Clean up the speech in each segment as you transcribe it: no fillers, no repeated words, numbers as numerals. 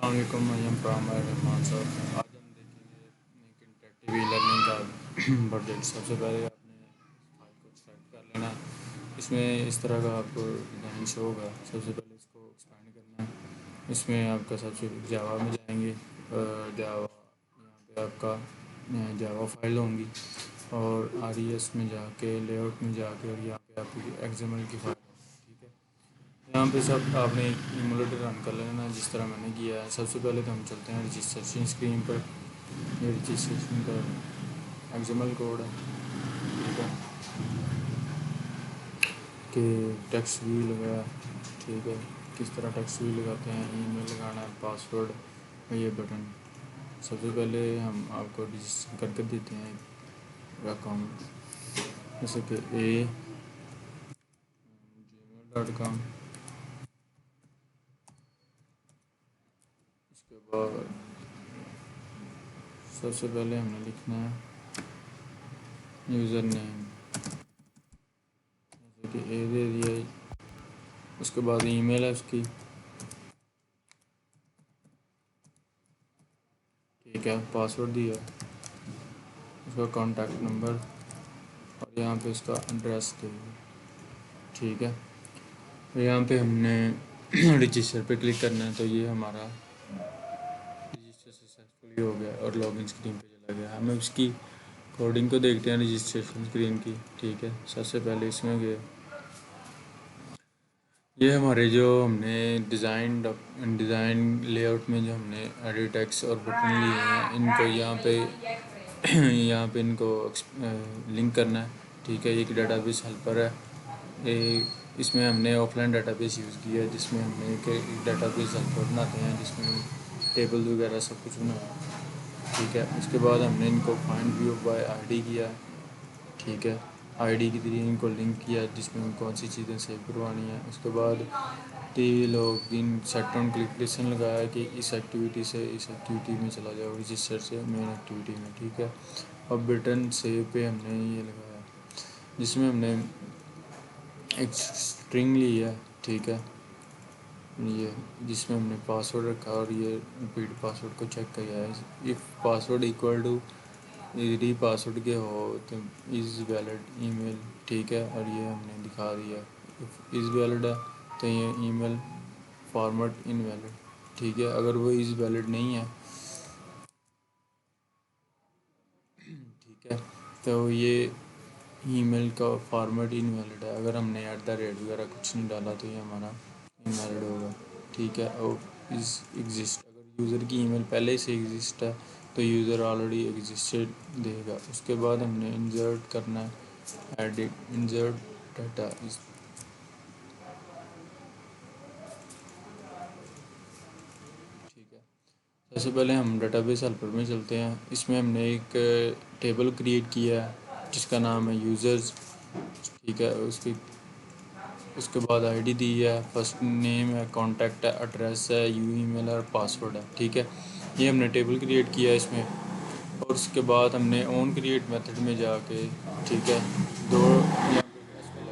अस्सलामुअलैकुम, मैं फ्राम रहमान साहब। आज हम देखेंगे एक इंटरेक्टिव ई लर्निंग का प्रोजेक्ट। सबसे पहले आपने इस फाइल को एक्सट्रैक्ट कर लेना है। इसमें इस तरह का आपको डिज़ाइन शो होगा। सबसे पहले इसको एक्सपैंड करना है। इसमें आपका सबसे जावा में जाएंगे। जावा यहाँ पे आपका जावा फाइल होंगी और आर में जाके लेआउट में जाके और यहाँ पे आपकी एक्सएमएल की फाइल होगी। ठीक है, यहाँ पे सब आपने इमोलेटर रन कर लेना जिस तरह मैंने किया है। सबसे पहले तो हम चलते हैं रजिस्ट्रेशन स्क्रीन पर। ये रजिस्ट्रेशन का एक्सएमएल कोड है। ठीक है, कि टेक्स्ट भी लगाया। ठीक है, किस तरह टेक्स्ट भी लगाते हैं, ईमेल लगाना है, पासवर्ड और ये बटन। सबसे पहले हम आपको रजिस्टर करके देते हैं अकाउंट, जैसे कि gmail.com। इसके बाद सबसे पहले हमने लिखना है यूज़र नेम, जैसे कि ए दे दिया। उसके बाद ईमेल है उसकी। ठीक है, पासवर्ड दिया, उसका कॉन्टैक्ट नंबर और यहाँ पे इसका एड्रेस दे दिया। ठीक है, तो यहाँ पे हमने रजिस्टर पे क्लिक करना है। तो ये हमारा रजिस्टर सक्सेसफुली हो गया और लॉगिन स्क्रीन पे चला गया। हमें उसकी कोडिंग को देखते हैं रजिस्ट्रेशन स्क्रीन की। ठीक है, सबसे पहले इसमें गए। ये हमारे जो हमने डिज़ाइन लेआउट में जो हमने एडिट टेक्स्ट और बटन लिए हैं, इनको यहाँ पे इनको लिंक करना है। ठीक है, एक डाटाबेस हेल्पर है। इसमें हमने ऑफलाइन डाटाबेस यूज़ किया है, जिसमें हमने एक डाटाबेस हेल्पर बनाते हैं जिसमें टेबल वगैरह सब कुछ बनाया है। ठीक है, उसके बाद हमने इनको फाइंड व्यू बाय आईडी किया। ठीक है, आईडी के जरिए इनको लिंक किया जिसमें कौन सी चीज़ें सेव करवानी है। उसके बाद टी लोग इन सेट ऑन क्लिकेशन लगाया कि इस एक्टिविटी से इस एक्टिविटी में चला जाओ, रजिस्टर से मेन एक्टिविटी में। ठीक है, अब बटन सेव पे हमने ये लगाया जिसमें हमने एक स्ट्रिंग ली है। ठीक है, ये जिसमें हमने पासवर्ड रखा और ये रिपीट पासवर्ड को चेक किया है। इफ़ पासवर्ड इक्वल टू यदि पासवर्ड के हो तो इज़ वैलिड ईमेल। ठीक है, और ये हमने दिखा दिया। इफ़ इज़ वैलिड है तो ये ईमेल फॉर्मेट इनवैलिड। ठीक है, अगर वो इज़ वैलिड नहीं है, ठीक है, तो ये ईमेल का फॉर्मेट इनवैलिड है। अगर हमने ऐट द रेट वगैरह कुछ नहीं डाला तो ये हमारा इनवैलिड होगा। ठीक है, और इस एग्जिस्ट, अगर यूज़र की ईमेल पहले से एग्जिस्ट है तो यूज़र ऑलरेडी एग्जिस्टेड देगा। उसके बाद हमने इंसर्ट करना है, एडिट इंसर्ट डाटा। इस ठीक है, सबसे पहले हम डाटाबेस हेल्पर में चलते हैं। इसमें हमने एक टेबल क्रिएट किया है जिसका नाम है यूज़र्स। ठीक है, उसके बाद आईडी दी है, फर्स्ट नेम है, कॉन्टैक्ट है, एड्रेस है, ईमेल है और पासवर्ड है। ठीक है, ये हमने टेबल क्रिएट किया है इसमें। और उसके बाद हमने ऑन क्रिएट मेथड में जाके, ठीक है, दो यहाँ पे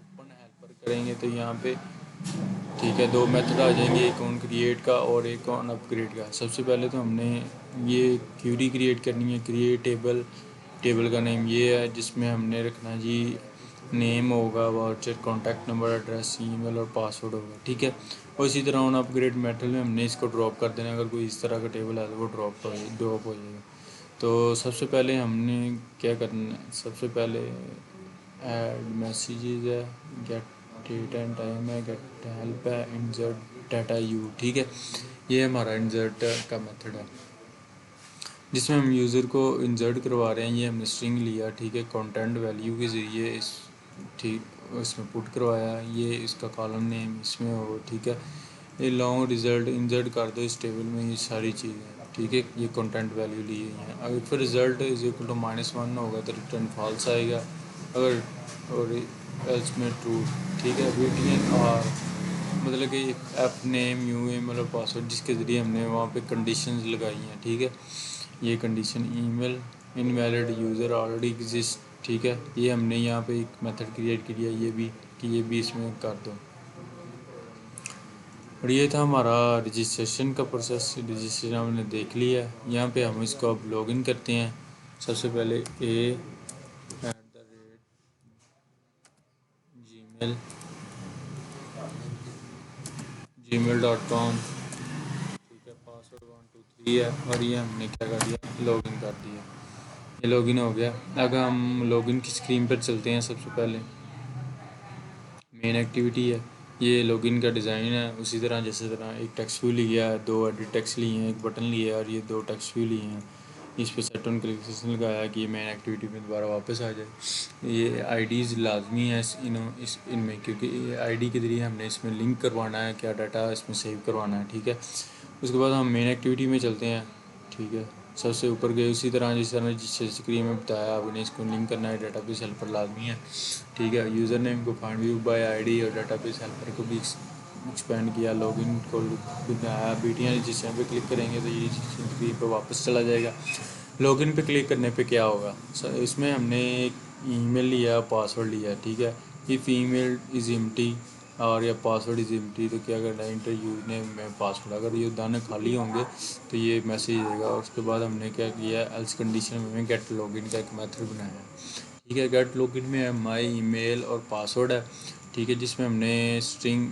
ओपन हेल्पर करेंगे तो यहाँ पे, ठीक है, दो मेथड आ जाएंगे, एक ऑन क्रिएट का और एक ऑन अपग्रेड का। सबसे पहले तो हमने ये क्यूरी क्रिएट करनी है, क्रिएट टेबल। टेबल का नेम ये है जिसमें हमने रखना जी नेम होगा, voucher, contact number, address, email और पासवर्ड होगा। ठीक है, और इसी तरह ऑन अपग्रेड मेथड में हमने इसको ड्रॉप कर देना। अगर कोई इस तरह का टेबल है तो वो ड्रॉप हो जाएगा। तो सबसे पहले हमने क्या करना है, सबसे पहले ऐड मैसेजेस है, गेट डेट एंड टाइम है, गेट हेल्प है, इंसर्ट डाटा यू। ठीक है, ये हमारा इंसर्ट का मेथड है जिसमें हम यूज़र को इंसर्ट करवा रहे हैं। ये हमने स्ट्रिंग लिया। ठीक है, कंटेंट वैल्यू के ज़रिए इस, ठीक, इसमें पुट करवाया। ये इसका कॉलम नेम इसमें हो। ठीक है, ये लॉन्ग रिज़ल्ट इंसर्ट कर दो इस टेबल में, ये सारी चीज़ें। ठीक है, ये कंटेंट वैल्यू ली है। अगर फिर रिज़ल्ट इज इक्वल टू -1 होगा तो रिटर्न फॉल्स आएगा, अगर और एल्स में ट्रू। ठीक है, वीटीएन आर मतलब कि ऐप नेम, यू ईमेल और पासवर्ड जिसके ज़रिए हमने वहाँ पे कंडीशंस लगाई हैं। ठीक है, ये condition email invalid user already exist. ठीक है, ये हमने यहाँ पे एक मेथड क्रिएट किया, ये भी कि ये भी इसमें कर दो। और ये था हमारा रजिस्ट्रेशन का प्रोसेस। रजिस्ट्रेशन हमने देख लिया है। यहाँ पे हम इसको अब लॉगिन करते हैं। सबसे पहले gmail.com, ठीक है, पासवर्ड 123 है और ये हमने क्या कर दिया, लॉगिन कर दिया। ये लॉगिन हो गया। अगर हम लॉगिन की स्क्रीन पर चलते हैं, सबसे पहले मेन एक्टिविटी है, ये लॉगिन का डिज़ाइन है उसी तरह जैसे तरह एक टेक्स्ट व्यू लिया है, दो एडिट टेक्स्ट लिए हैं, एक बटन लिया है और ये दो टेक्स्ट व्यू लिए हैं। इस पे सेट ऑन क्लिक लगाया कि ये मेन एक्टिविटी में दोबारा वापस आ जाए। ये आईडीज़ लाजमी है इनमें, क्योंकि आईडी के ज़रिए हमने इसमें लिंक करवाना है, क्या डाटा इसमें सेव करवाना है, ठीक है। उसके बाद हम मेन एक्टिविटी में चलते हैं, ठीक है। सबसे ऊपर गए उसी तरह जिस स्क्रीन में बताया आपने, इसको लिंक करना है, डाटाबेस हेल्पर लाजमी है, ठीक है। यूज़र नेम को फाइंड व्यू बाय आईडी और डाटाबेस हेल्पर को भी एक्सपेंड किया। लॉगिन को बनाया। बीटियाँ जिस टाइम पे क्लिक करेंगे तो ये स्क्रीन पर वापस चला जाएगा। लॉगिन पे क्लिक करने पे क्या होगा, इसमें हमने एक ईमेल लिया, पासवर्ड लिया, ठीक है। इफ़ ईमेल इज़ एम्प्टी और या पासवर्ड इज़ एम्प्टी तो क्या करना है, इंटर यूज नेम में पासवर्ड, अगर ये दाने खाली होंगे तो ये मैसेज आएगा। उसके बाद हमने क्या किया, एल्स कंडीशन में गेट लॉगिन का एक मेथड बनाया, ठीक है। गेट लॉगिन में माई ईमेल और पासवर्ड है, ठीक है, जिसमें हमने स्ट्रिंग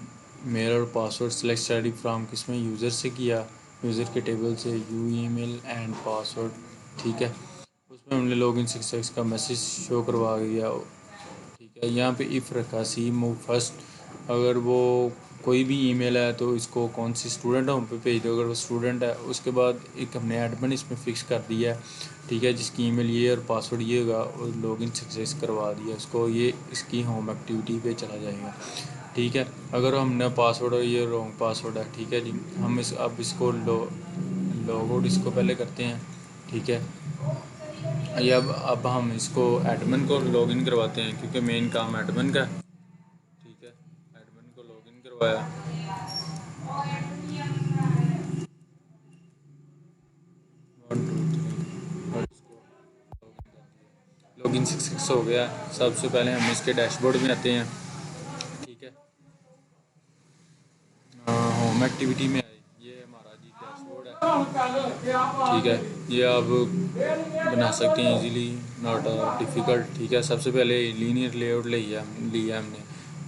मेल और पासवर्ड सेलेक्ट स्टडी फ्राम किसमें, यूज़र से किया, यूज़र के टेबल से यू ईमेल एंड पासवर्ड, ठीक है। उसमें हमने लॉगिन सक्सेस का मैसेज शो करवा दिया, ठीक है। यहाँ पे इफ़ रखा सी मूव फर्स्ट, अगर वो कोई भी ईमेल है तो इसको कौन सी स्टूडेंट है उन पे भेज दो, अगर वो स्टूडेंट है। उसके बाद एक हमने एडमिन इसमें फ़िक्स कर दिया है, ठीक है, जिसकी ईमेल ये और पासवर्ड ये होगा, और लॉगिन सक्सेस करवा दिया उसको, ये इसकी होम एक्टिविटी पे चला जाएगा, ठीक है। अगर हमने पासवर्ड और ये रॉन्ग पासवर्ड है, ठीक है जी, हम अब इसको लॉग आउट इसको पहले करते हैं, ठीक है। ये अब हम इसको एडमिन को लॉगिन करवाते हैं, क्योंकि मेन काम एडमिन का, ठीक है। एडमिन को लॉगिन करवाया, 1 2 3 और इसको लॉगिन सक्सेस हो गया। सबसे पहले हम इसके डैशबोर्ड में आते हैं, ठीक है। होम एक्टिविटी में आए, ये हमारा जी डैशबोर्ड है, ठीक है। ये आप बना सकते हैं इजीली, नॉट डिफ़िकल्ट, ठीक है। सबसे पहले लीनियर लेआउट लिया हमने,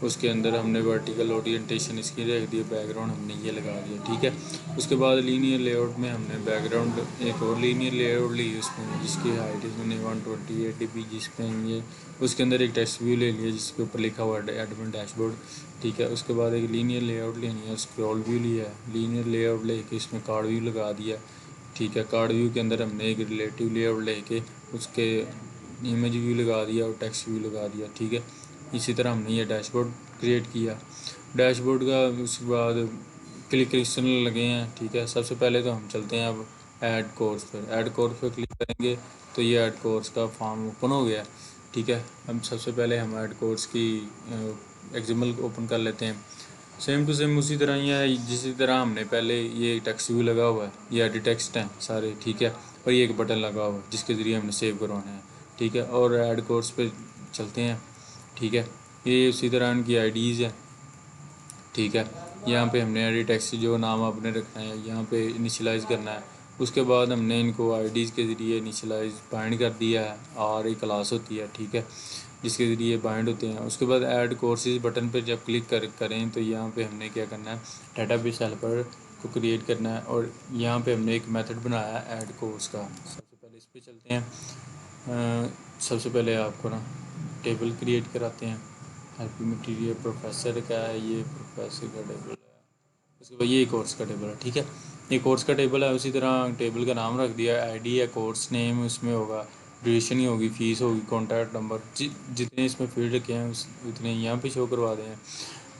उसके अंदर हमने वर्टिकल ओरिएंटेशन इसकी रख दी, बैकग्राउंड हमने ये लगा दिया, ठीक है। उसके बाद लीनियर लेआउट में हमने बैकग्राउंड एक और लीनियर लेआउट ली उसमें, जिसकी हाइट इसमें 128 dp, जिसमें ये उसके अंदर एक टेक्स्ट व्यू ले लिया जिसके ऊपर लिखा हुआ है एडमिन डैशबोर्ड, ठीक है। उसके बाद एक लीनियर लेआउट लेनी है, स्क्रॉल व्यू लिया है, लीनियर लेआउट लेके इसमें कार्ड व्यू लगा दिया, ठीक है। कार्ड व्यू के अंदर हमने एक रिलेटिव लेआउट लेके उसके इमेज व्यू लगा दिया और टेक्स्ट व्यू लगा दिया, ठीक है। इसी तरह हमने ये डैशबोर्ड क्रिएट किया। डैशबोर्ड का उसके बाद क्लिक लगे हैं, ठीक है। सबसे पहले तो हम चलते हैं अब ऐड कोर्स पर। ऐड कोर्स पर क्लिक करेंगे तो ये ऐड कोर्स का फॉर्म ओपन हो गया, ठीक है। हम सबसे पहले हम ऐड कोर्स की एक्सएमएल ओपन कर लेते हैं। सेम टू सेम उसी तरह ही है, जिसी तरह हमने पहले ये टेक्स्ट व्यू लगा हुआ है, ये एडिट टेक्स्ट हैं सारे, ठीक है। और ये एक बटन लगा हुआ है जिसके ज़रिए हमने सेव करवाना है, ठीक है। और ऐड कोर्स पे चलते हैं, ठीक है। ये उसी तरह इनकी आईडीज़ है, ठीक है। यहाँ पे हमने एडिट टेक्स्ट जो नाम आपने रखना है यहाँ पे इनिशियलाइज़ करना है। उसके बाद हमने इनको आईडीज़ के ज़रिए इनिशियलाइज़ बाइंड कर दिया है, और एक क्लास होती है, ठीक है, जिसके ज़रिए बाइंड होते हैं। उसके बाद ऐड कोर्सेज बटन पर जब क्लिक करें तो यहाँ पे हमने क्या करना है, डाटाबेस हेल्पर को क्रिएट करना है, और यहाँ पे हमने एक मेथड बनाया है ऐड कोर्स का। सबसे पहले इस पर चलते हैं। सबसे पहले आपको ना टेबल क्रिएट कराते हैं। हेल्प मटीरियल प्रोफेसर का है, ये प्रोफेसर का टेबल है। उसके बाद ये कोर्स का टेबल है, ठीक है। ये कोर्स का टेबल है, उसी तरह टेबल का नाम रख दिया, आईडी है, कोर्स नेम उसमें होगा, ड्यूरेशन ही होगी, फ़ीस होगी, कॉन्टैक्ट नंबर, जितने इसमें फील्ड रखे हैं उतने यहाँ पे शो करवा दें।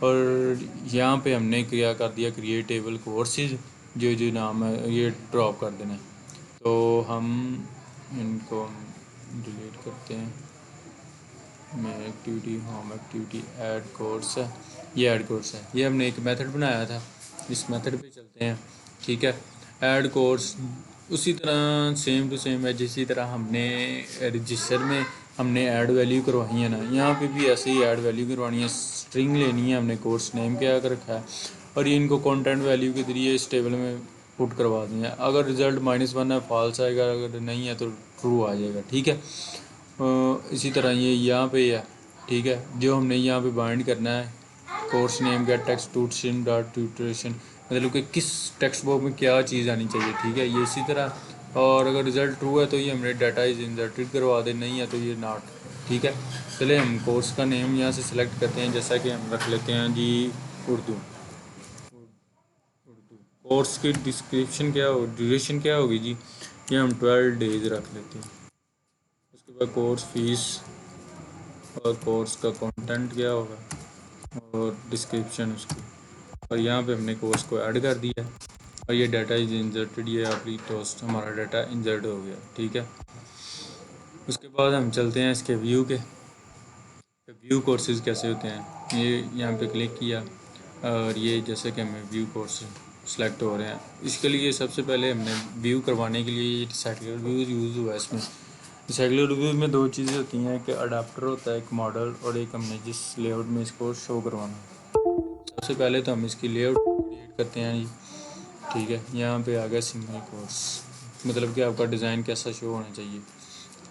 और यहाँ पे हमने क्या कर दिया, क्रिएट टेबल कोर्सेज, जो जो नाम है ये ड्रॉप कर देना है। तो हम इनको डिलीट करते हैं। Main activity, home activity, add course है, ये ऐड कोर्स है, ये हमने एक मेथड बनाया था, इस मेथड पे चलते हैं, ठीक है। ऐड कोर्स उसी तरह सेम टू सेम है, जिसी तरह हमने रजिस्टर में हमने ऐड वैल्यू करवाई है ना, यहाँ पे भी ऐसे ही ऐड वैल्यू करवानी है। स्ट्रिंग लेनी है हमने, कोर्स नेम क्या कर रखा है, और ये इनको कंटेंट वैल्यू के ज़रिए इस टेबल में पुट करवा दें। अगर रिज़ल्ट -1 है फॉल्स आएगा, अगर नहीं है तो ट्रू आ जाएगा, ठीक है। इसी तरह ये यहाँ पे है, ठीक है। जो हमने यहाँ पे बाइंड करना है course name get text tuition dot tutoration, मतलब कि किस टेक्स्ट बॉक्स में क्या चीज़ आनी चाहिए, ठीक है। ये इसी तरह, और अगर रिज़ल्ट ट्रू है तो ये हमने डाटा इज इंसर्टेड करवा दे, नहीं है तो ये नॉट, ठीक है। चले हम कोर्स का नेम यहाँ से सिलेक्ट करते हैं, जैसा कि हम रख लेते हैं जी उर्दू। कोर्स की डिस्क्रिप्शन क्या हो, ड्यूरेशन क्या होगी जी, ये हम 12 डेज़ रख लेते हैं। उसके बाद कोर्स फीस और कोर्स का कंटेंट क्या होगा और डिस्क्रिप्शन उसकी, और यहाँ पे हमने कोर्स को ऐड कर दिया और ये डाटा इज इंसर्टेड, ये आपकी टोस्ट हमारा डाटा इंसर्ट हो गया, ठीक है। उसके बाद हम चलते हैं इसके व्यू के, व्यू कोर्सेज कैसे होते हैं। ये यहाँ पे क्लिक किया और ये जैसे कि हमें व्यू कोर्स सेलेक्ट हो रहे हैं, इसके लिए सबसे पहले हमने व्यू करवाने के लिए ये सेकुलर व्यू यूज़ हुआ है। इसमें सेकुलर व्यू में दो चीज़ें होती हैं, कि अडाप्टर होता है एक मॉडल, और एक हमने जिस लेआउट में इसको शो करवाना है। सबसे पहले तो हम इसकी लेआउट क्रिएट करते हैं जी, ठीक है। यहाँ पे आ गया सिंगल कोर्स, मतलब कि आपका डिज़ाइन कैसा शो होना चाहिए,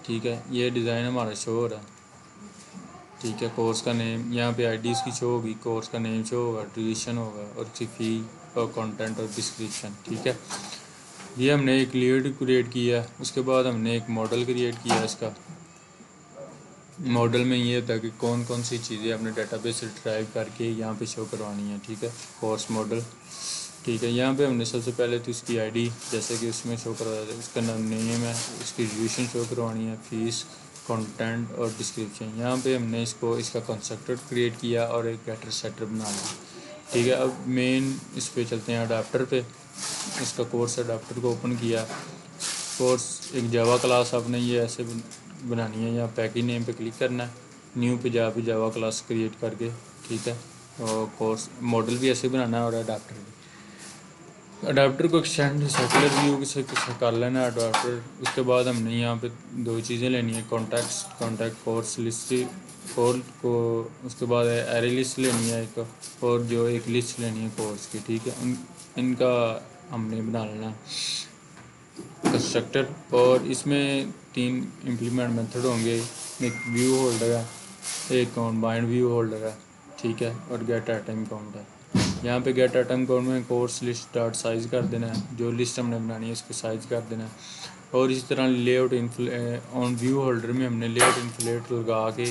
ठीक है। ये डिज़ाइन हमारा शो हो रहा है, ठीक है। कोर्स का नेम यहाँ पे आईडी इसकी शो होगी, कोर्स का नेम शो होगा, ड्यूरेशन होगा और उसकी फ़ी और कंटेंट और डिस्क्रिप्शन, ठीक है। ये हमने एक लेआउट क्रिएट किया, उसके बाद हमने एक मॉडल क्रिएट किया। इसका मॉडल में ये होता है कि कौन कौन सी चीज़ें अपने डाटाबेस से ड्राइव करके यहाँ पे शो करवानी है, ठीक है। कोर्स मॉडल, ठीक है। यहाँ पे हमने सबसे पहले तो इसकी आईडी जैसे कि उसमें शो करवाया था, इसका नेम है, इसकी ड्यूरेशन शो करवानी है, फीस, कंटेंट और डिस्क्रिप्शन। यहाँ पे हमने इसको इसका कंस्ट्रक्टर क्रिएट किया और एक गेटर सेटर बना लिया, ठीक है। अब मेन इस पे चलते हैं अडाप्टर पे। इसका कोर्स अडाप्टर को ओपन किया, कोर्स एक जावा क्लास आपने ये ऐसे बनानी है, या पैकेज नेम पे क्लिक करना है, न्यू पे जावा क्लास क्रिएट करके, ठीक है। और कोर्स मॉडल भी ऐसे बनाना है और अडाप्टर भी। अडाप्टर को एक्सटेंड सेकुलर व्यू से कर लेना है अडाप्टर। उसके बाद हमने यहाँ पे दो चीज़ें लेनी है, कॉन्टैक्ट कोर्स लिस्ट कोड को, उसके बाद एरे लिस्ट लेनी है एक, और जो एक लिस्ट लेनी है कोर्स की, ठीक है। इनका हमने बना लेना कंस्ट्रक्टर, और इसमें 3 इम्प्लीमेंट मेथड होंगे, एक व्यू होल्डर है, एक कंबाइंड व्यू होल्डर है, ठीक है, और गेट आइटम काउंट है। यहाँ पे गेट आइटम काउंट में कोर्स लिस्ट डॉट साइज़ कर देना है, जो लिस्ट हमने बनानी है उसको साइज़ कर देना है। और इसी तरह लेआउट ऑन व्यू होल्डर में हमने लेआउट इन्फ्लेट लगा के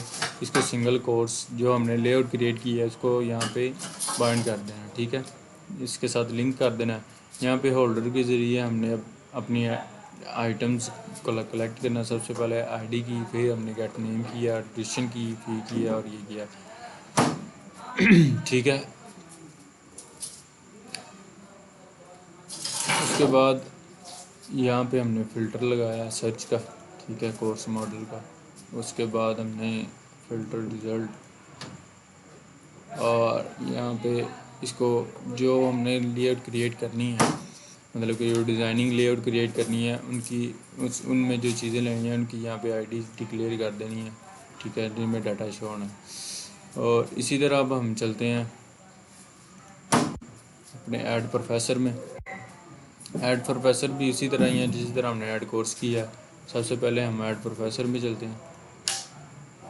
इसको सिंगल कोर्स जो हमने लेआउट क्रिएट की है उसको यहाँ पे बाइंड कर देना है, ठीक है। इसके साथ लिंक कर देना है। यहाँ पे होल्डर के ज़रिए हमने अपनी आइटम्स को कलेक्ट करना, सबसे पहले आईडी की, फिर हमने गेट नेम किया, ट्यूशन की, फी किया और ये किया, ठीक है। उसके बाद यहाँ पे हमने फ़िल्टर लगाया सर्च का, ठीक है, कोर्स मॉडल का। उसके बाद हमने फ़िल्टर रिज़ल्ट, और यहाँ पे इसको जो हमने लेआउट क्रिएट करनी है, मतलब कि जो डिज़ाइनिंग लेआउट क्रिएट करनी है उनकी उनमें जो चीज़ें लेनी हैं उनकी यहाँ पे आईडी डिक्लेयर कर देनी है, ठीक है, जिनमें डाटा शो होना है। और इसी तरह अब हम चलते हैं अपने ऐड प्रोफेसर में। ऐड प्रोफेसर भी इसी तरह ही है जिस तरह हमने ऐड कोर्स किया। सबसे पहले हम ऐड प्रोफेसर में चलते हैं,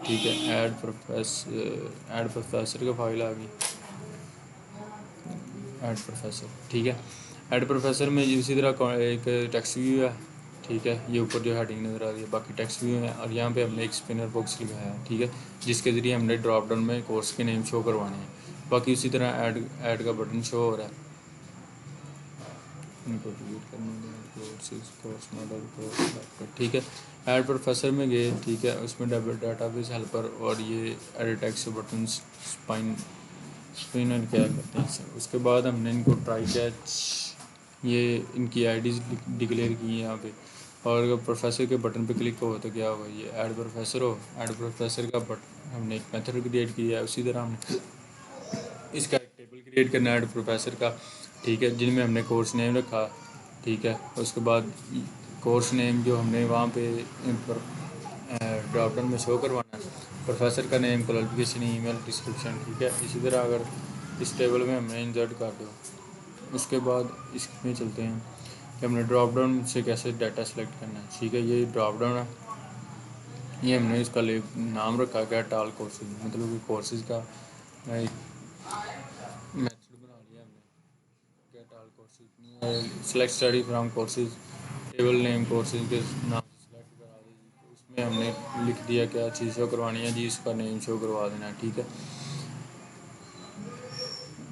ठीक है। ऐड प्रोफेसर का फाइल आ गई, ऐड प्रोफेसर, ठीक है। ऐड प्रोफेसर में इसी तरह एक टेक्स्ट व्यू है, ठीक है। ये ऊपर जो हेडिंग नज़र आ रही है, बाकी टेक्स्ट व्यू है, और यहाँ पे हमने एक स्पिनर बॉक्स लगाया है, ठीक है, जिसके ज़रिए हमने ड्रॉप डाउन में कोर्स के नेम शो करवाने हैं। बाकी इसी तरह ऐड का बटन शो हो रहा है, इनको डिलीट करने कोर्स मॉडल, ठीक है। ऐड प्रोफेसर में गए, ठीक है, उसमें डाटाबेस हेल्पर और ये एडिट टेक्स्ट बटन स्पिनर क्या करते हैं इससे। उसके बाद हमने इनको ट्राई कैच, ये इनकी आईडीज़ डिक्लेयर की है यहाँ पे, और अगर प्रोफेसर के बटन पे क्लिक हो तो क्या होगा, ये ऐड प्रोफेसर हो, ऐड प्रोफेसर का बटन हमने एक मेथड क्रिएट किया है। उसी तरह हमने इसका एक टेबल क्रिएट करना है ऐड प्रोफेसर का, ठीक है, जिनमें हमने कोर्स नेम रखा, ठीक है। उसके बाद कोर्स नेम जो हमने वहाँ पे ड्रॉप डाउन में शो करवाना है, प्रोफेसर का नेम, क्वालिफिकेशन, ईमेल, डिस्क्रिप्शन, ठीक है। इसी तरह अगर इस टेबल में हमने इंसर्ट कर दो। उसके बाद इसमें चलते हैं कि हमने ड्रॉप डाउन से कैसे डाटा सेलेक्ट करना है। ठीक है, ये ड्रॉप डाउन है, ये हमने इसका नाम रखा गया टाल कोर्सेज, मतलब कि कोर्सेज का एक मेथड बना लिया हमने। क्या टाल courses select study from courses, table name courses के नाम से सेलेक्ट करा दीजिए। तो उसमें हमने लिख दिया क्या चीज़ शो करवानी है जी, इसका नेम शो करवा देना है। ठीक है,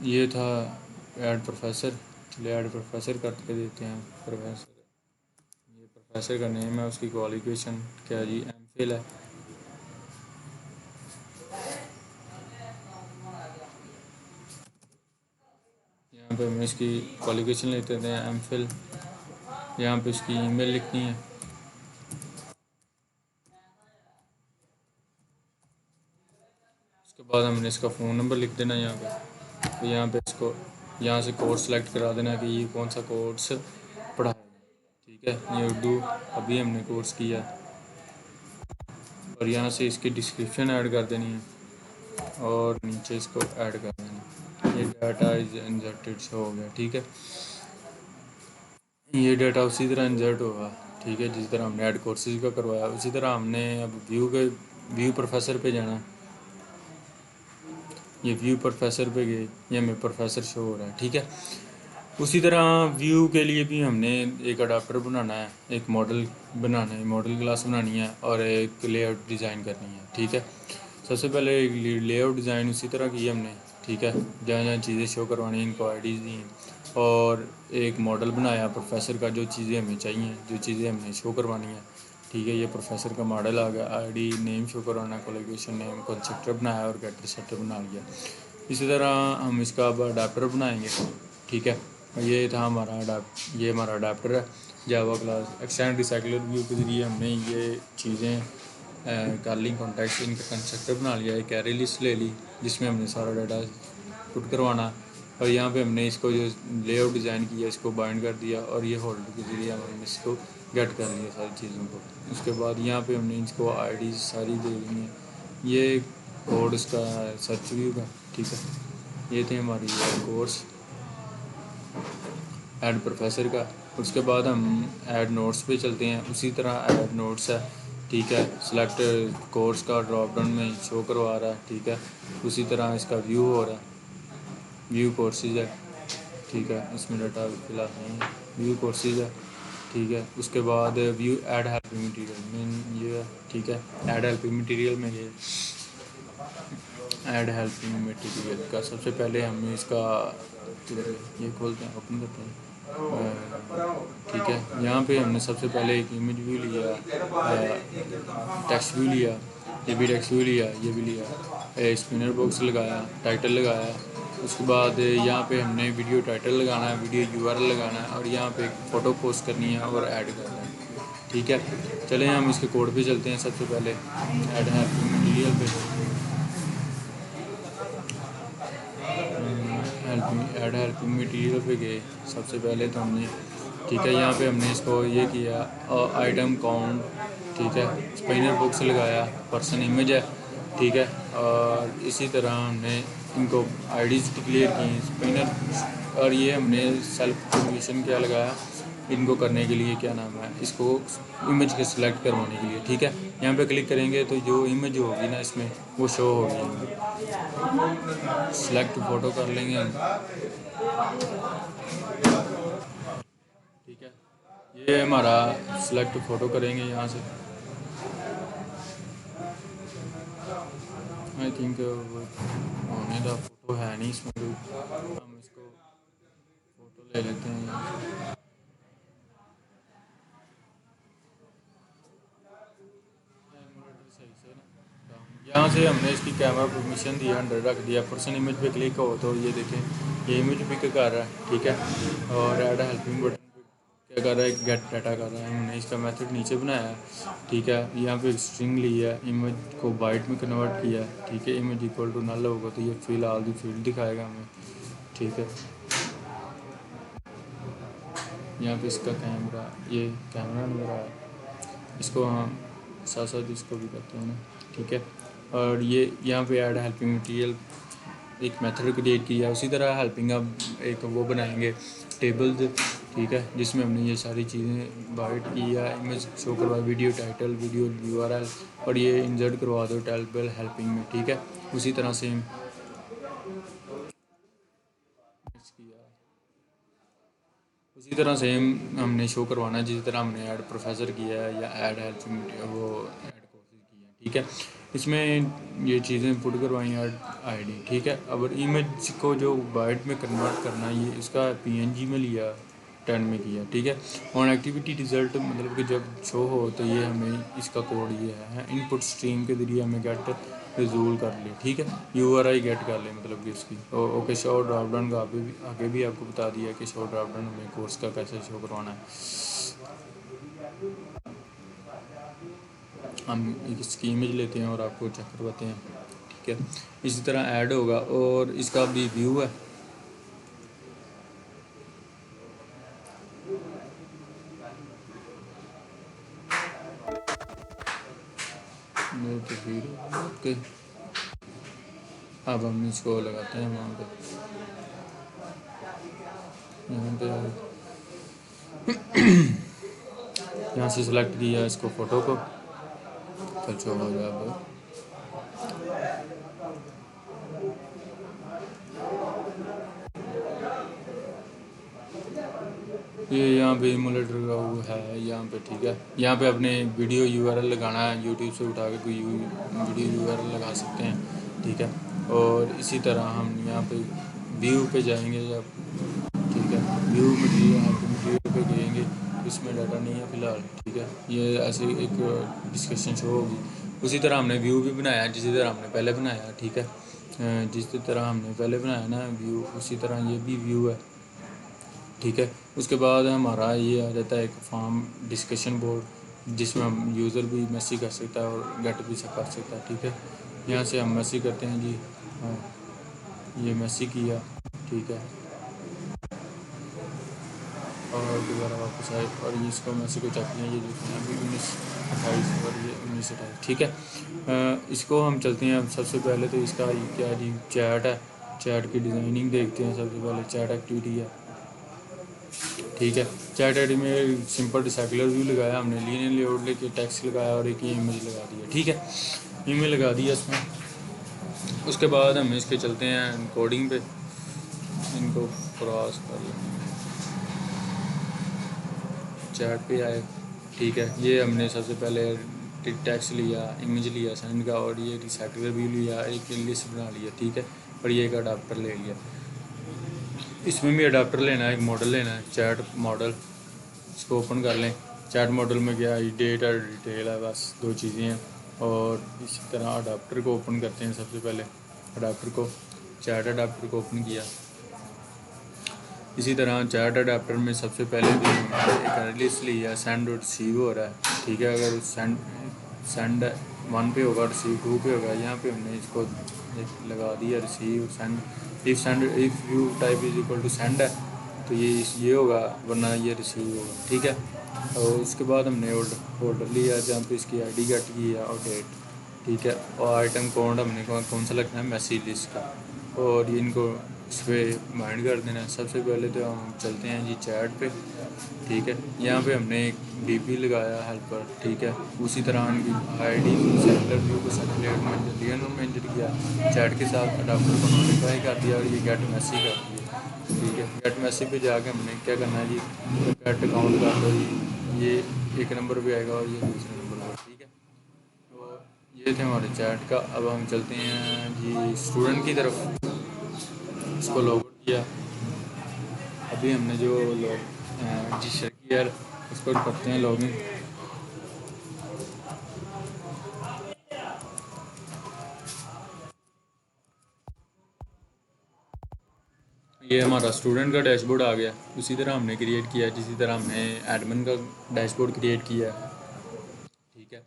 ये था ऐड प्रोफेसर। चलिए ऐड प्रोफेसर करके देते हैं। प्रोफेसर, ये प्रोफेसर का नेम है, उसकी क्वालिफिकेशन क्या जी, एम फिल है। यहाँ पे हम इसकी क्वालिफिकेशन लेते हैं एम फिल। यहाँ पे इसकी ईमेल लिखनी है। उसके बाद हमने इसका फ़ोन नंबर लिख देना है यहाँ पे। तो यहाँ पे इसको यहाँ से कोर्स सेलेक्ट करा देना कि ये कौन सा कोर्स पढ़ाएगा। ठीक है, ये उर्दू अभी हमने कोर्स किया, और यहाँ से इसकी डिस्क्रिप्शन ऐड कर देनी है और नीचे इसको ऐड कर देना। ये डाटा इज इंसर्टेड शो हो गया। ठीक है, ये डाटा उसी तरह इंसर्ट होगा। ठीक है, जिस तरह हमने ऐड कोर्सेज का करवाया उसी तरह हमने अब व्यू प्रोफेसर पे जाना है। ये व्यू प्रोफेसर पे गए, ये हमें प्रोफेसर शो हो रहा है। ठीक है, उसी तरह व्यू के लिए भी हमने एक अडाप्टर बनाना है, एक मॉडल बनाना है, मॉडल क्लास बनानी है और एक लेआउट डिज़ाइन करनी है। ठीक है, सबसे पहले एक लेआउट डिज़ाइन उसी तरह की हमने। ठीक है, जहाँ जहाँ चीज़ें शो करवानी इनको आईडीज़ दी हैं, और एक मॉडल बनाया प्रोफेसर का, जो चीज़ें हमें चाहिए, जो चीज़ें हमने शो करवानी है। ठीक है, ये प्रोफेसर का मॉडल आ गया, आईडी नेम शो करवाना, क्वालिफिकेशन नेम, कंस्ट्रक्टर बनाया और गेटर सेटर बना लिया। इसी तरह हम इसका अब अडाप्टर बनाएंगे। ठीक है, ये था हमारा ये हमारा अडाप्टर है Java class extend recycler view के ज़रिए हमने ये चीज़ें कार्लिंग कॉन्टैक्ट इनका कंस्ट्रक्टर बना लिया। एक एरे लिस्ट ले ली जिसमें हमने सारा डाटा पुट करवाना, और यहाँ पे हमने इसको जो लेआउट डिज़ाइन किया इसको बाइंड कर दिया, और ये होल्डर के ज़रिए हमने इसको गेट कर लिया सारी चीज़ों को। उसके बाद यहाँ पे हमने इसको आईडी सारी दे दी हैं। ये कोड इसका सर्च व्यू का। ठीक है, ये थे हमारी कोर्स ऐड प्रोफेसर का। उसके बाद हम ऐड नोट्स पे चलते हैं। उसी तरह ऐड नोट्स है। ठीक है, सेलेक्ट कोर्स का ड्रॉप डाउन में शो करवा रहा है। ठीक है, उसी तरह इसका व्यू हो रहा है, व्यू कोर्सेज है। ठीक है, इसमें डाटा फिलहाल नहीं है, व्यू कोर्सेज है। ठीक है, उसके बाद व्यू ऐड हेल्पिंग मटेरियल में ये है। ठीक है, ऐड हेल्पिंग मटेरियल में ये ऐड हेल्पिंग मटेरियल का सबसे पहले हम इसका ये खोलते हैं, ओपन करते हैं। ठीक है, यहाँ पे हमने सबसे पहले एक इमेज व्यू लिया, टेक्स्ट व्यू लिया, ये भी टेक्स्ट व्यू लिया, ये भी लिया, स्पिनर बॉक्स लगाया, टाइटल लगाया। उसके बाद यहाँ पे हमने वीडियो टाइटल लगाना है, वीडियो यूआरएल लगाना है, और यहाँ पे फ़ोटो पोस्ट करनी है और ऐड करना है। ठीक है, चलें हम इसके कोड पे चलते हैं। सबसे पहले ऐड हेल्पिंग मटेरियल पे ऐड हेल्पिंग मटेरियल पे गए। सबसे पहले तो हमने, ठीक है, यहाँ पे हमने इसको ये किया आइटम काउंट। ठीक है, स्पिनर बॉक्स लगाया, पर्सन इमेज है। ठीक है, और इसी तरह हमने इनको आईडीज़ डिक्लेयर की स्पिनर, और ये हमने सेल्फ परमिशन क्या लगाया इनको करने के लिए, क्या नाम है, इसको इमेज के सिलेक्ट करवाने के लिए। ठीक है, यहाँ पे क्लिक करेंगे तो जो इमेज होगी ना इसमें वो शो होगी। सिलेक्ट फ़ोटो कर लेंगे हम। ठीक है, ये हमारा सिलेक्ट फ़ोटो करेंगे यहाँ से। आई थिंक होने का फ़ोटो है नहीं इसमें कोई, हम इसको फ़ोटो ले लेते हैं यहाँ से। सही से ना, यहाँ से हमने इसकी कैमरा परमिशन दिया, 100 रख दिया। पर्सन इमेज पे क्लिक हो तो ये देखें ये इमेज पिक कर रहा है। ठीक है, और ऐड हेल्पिंग बटन पे क्या कर रहा है, गेट डाटा कर रहा है। हमने इसका मेथड नीचे बनाया है। ठीक है, यहाँ पे स्ट्रिंग ली है, इमेज को बाइट में कन्वर्ट किया है। ठीक है, इमेज इक्वल टू नल होगा तो ये फिल ऑल दी फील्ड दिखाएगा हमें। ठीक है, यहाँ पे इसका कैमरा, ये कैमरा नंबर आया, इसको हम साथ साथ इसको भी करते हैं ना। ठीक है, और ये यहाँ पे ऐड हेल्पिंग मटेरियल एक मेथड क्रिएट किया। उसी तरह हेल्पिंग अब एक वो बनाएंगे टेबल्स, ठीक है, जिसमें हमने ये सारी चीज़ें बाइट किया, इमेज शो करवा, वीडियो टाइटल, वीडियो यूआरएल, और ये इंसर्ट करवा दो टेबल हेल्पिंग में, ठीक है। उसी तरह से उसी तरह सेम हमने शो करवाना है जिस तरह हमने ऐड प्रोफेसर किया है या ऐड हेल्पिंग वो ऐड कोर्सेज किए हैं, ठीक है। इसमें ये चीज़ें पुट करवाई ऐड आईडी, ठीक है। अब इमेज को जो बाइट में कन्वर्ट करना है ये इसका पीएनजी में लिया, 10 में किया, ठीक है। ऑन एक्टिविटी रिजल्ट मतलब कि जब शो हो तो ये हमें इसका कोड ये है, इनपुट स्ट्रीम के ज़रिए हमें गेट रिजोल्व कर ले, ठीक है। यूआरआई गेट कर ले मतलब कि इसकी ओके। शो ड्रॉप डाउन का आगे भी आपको बता दिया कि शो ड्रॉप डाउन हमें कोर्स का कैसे शो करवाना है। हम इसकी इमेज लेते हैं और आपको चेक करवाते हैं, ठीक है। इसी तरह ऐड होगा और इसका भी व्यू है, तो फिर ओके। अब हम इसको लगाते हैं वहाँ पे, यहाँ पे यहाँ से सिलेक्ट किया इसको फ़ोटो को, तो शो हो जाएगा। ये यहाँ पे इमुलेटर का वो है यहाँ पे, ठीक है। यहाँ पे अपने वीडियो यूआरएल लगाना है, यूट्यूब से उठा के कोई वीडियो यूआरएल लगा सकते हैं, ठीक है। और इसी तरह हम यहाँ पे व्यू पे जाएंगे जब, ठीक है, व्यू मटीरियल पे जाएंगे, इसमें डाटा नहीं है फ़िलहाल, ठीक है। ये ऐसे एक डिस्कशन शो होगी। उसी तरह हमने व्यू भी बनाया जिसी तरह हमने पहले बनाया, ठीक है। जिस तरह हमने पहले बनाया ना व्यू, उसी तरह ये भी व्यू है, ठीक है। उसके बाद हमारा ये आ जाता है एक फॉर्म डिस्कशन बोर्ड, जिसमें हम यूज़र भी मैसेज कर सकता है और गेट भी कर सकता है, ठीक है। यहाँ से हम मैसेज करते हैं जी, हाँ, ये मैसेज किया, ठीक है, और दोबारा वापस आए और ये इसको मैसेज को चेक किया, ये देखते हैं अभी 1928 और ये 1928, ठीक है। इसको हम चलते हैं। अब सबसे पहले तो इसका क्या जी चैट है, चैट की डिज़ाइनिंग देखते हैं। सबसे पहले चैट एक्टिविटी है, ठीक है। चैट आईडी में सिंपल रिसाइकलर व्यू लगाया हमने, लीनियर लेआउट लेके टेक्स्ट लगाया और एक इमेज लगा दिया, ठीक है। इमेज लगा दिया इसमें। उसके बाद हम इसके चलते हैं कोडिंग पे, इनको क्रॉस कर लें, चैट पे आए, ठीक है। ये हमने सबसे पहले टेक्स्ट लिया, इमेज लिया सेंड का, और ये रिसाइकलर व्यू लिया, एक लिस्ट बना लिया, ठीक है। और ये एक अडाप्टर ले लिया। इसमें भी अडाप्टर लेना है, एक मॉडल लेना है, चैट मॉडल, इसको ओपन कर लें। चैट मॉडल में क्या है, डेट और डिटेल है, बस दो चीज़ें हैं। और इसी तरह अडाप्टर को ओपन करते हैं। सबसे पहले अडाप्टर को, चैट अडाप्टर को ओपन किया। इसी तरह चैट अडाप्टर में सबसे पहले भी एक लिस्ट लिया, सेंड और रिसीव हो रहा है, ठीक है। अगर सेंड 1 पे होगा, रिसीव 2 पे होगा। यहाँ पे हमने इसको लगा दिया receive send. If view type is equal to send है तो ये होगा, वरना ये रिसीव होगा, ठीक है। और उसके बाद हमने ऑर्डर लिया जहाँ पे इसकी आईडी गेट किया और डेट, ठीक है। और आइटम कोड हमने कौन सा लगना है, मैसेज लिस्ट का, और इनको इस पर बाइंड कर देना है। सबसे पहले तो हम चलते हैं जी चैट पे, ठीक है। यहाँ पे हमने एक डीपी लगाया हेल्पर, ठीक है। उसी तरह इनकी आईडी सेंटर व्यू को सेलेक्ट में इंजर किया, चैट के साथ अडाप्टर को नोटिफाई कर दिया और ये गेट मैसेज कर दिया, ठीक है। गेट मैसेज पे जाके हमने क्या करना है जी, गेट अकाउंट कर दो जी, ये एक नंबर पे आएगा और ये दूसरे नंबर पर, ठीक है। तो ये थे हमारे चैट का। अब हम चलते हैं जी स्टूडेंट की तरफ। इसको लॉग आउट किया, अभी हमने जो रजिस्टर किया उसको करते हैं लॉगिन। ये हमारा स्टूडेंट का डैशबोर्ड आ गया, उसी तरह हमने क्रिएट किया जिसी तरह हमने एडमिन का डैशबोर्ड क्रिएट किया, ठीक है।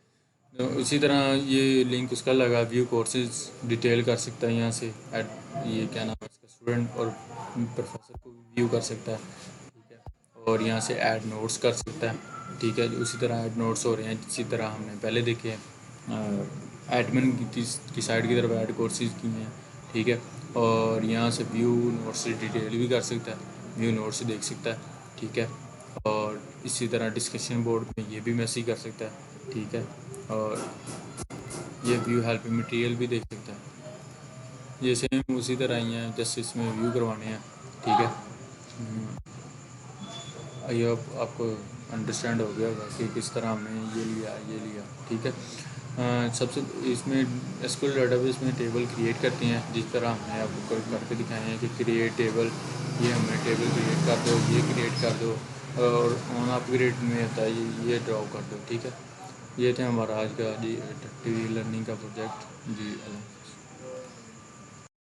तो उसी तरह ये लिंक उसका लगा, व्यू कोर्सेज डिटेल कर सकता है यहाँ से ये क्या नाम है इसका, स्टूडेंट और प्रोफेसर को व्यू कर सकता है, ठीक है। और यहाँ से ऐड नोट्स कर सकता है, ठीक है। उसी तरह ऐड नोट्स हो रहे हैं जिसी तरह हमने पहले देखे हैं। एडमिन की साइड की तरफ ऐड कोर्सेज की हैं, ठीक है। और यहाँ से व्यू नोट से डिटेल भी कर सकता है, व्यू नोट से देख सकता है, ठीक है। और इसी तरह डिस्कशन बोर्ड में ये भी मैसेज कर सकता है, ठीक है। और ये व्यू हेल्प मटेरियल भी देख सकता है। ये सेम उसी तरह ही है, जस्ट इसमें व्यू करवाने हैं, ठीक है। आई होप आपको अंडरस्टैंड हो गया होगा कि किस तरह हमने ये लिया, ठीक है। सबसे इसमें एसक्यूएल डेटाबेस में टेबल क्रिएट करते हैं, जिस तरह हमने आपको करके दिखाए हैं कि क्रिएट टेबल, ये हमें टेबल क्रिएट कर दो, ये क्रिएट कर दो, और ऑन अपग्रेड में होता है ये ड्रॉ कर दो, ठीक है। ये थे हमारा आज का जी लर्निंग का प्रोजेक्ट जी।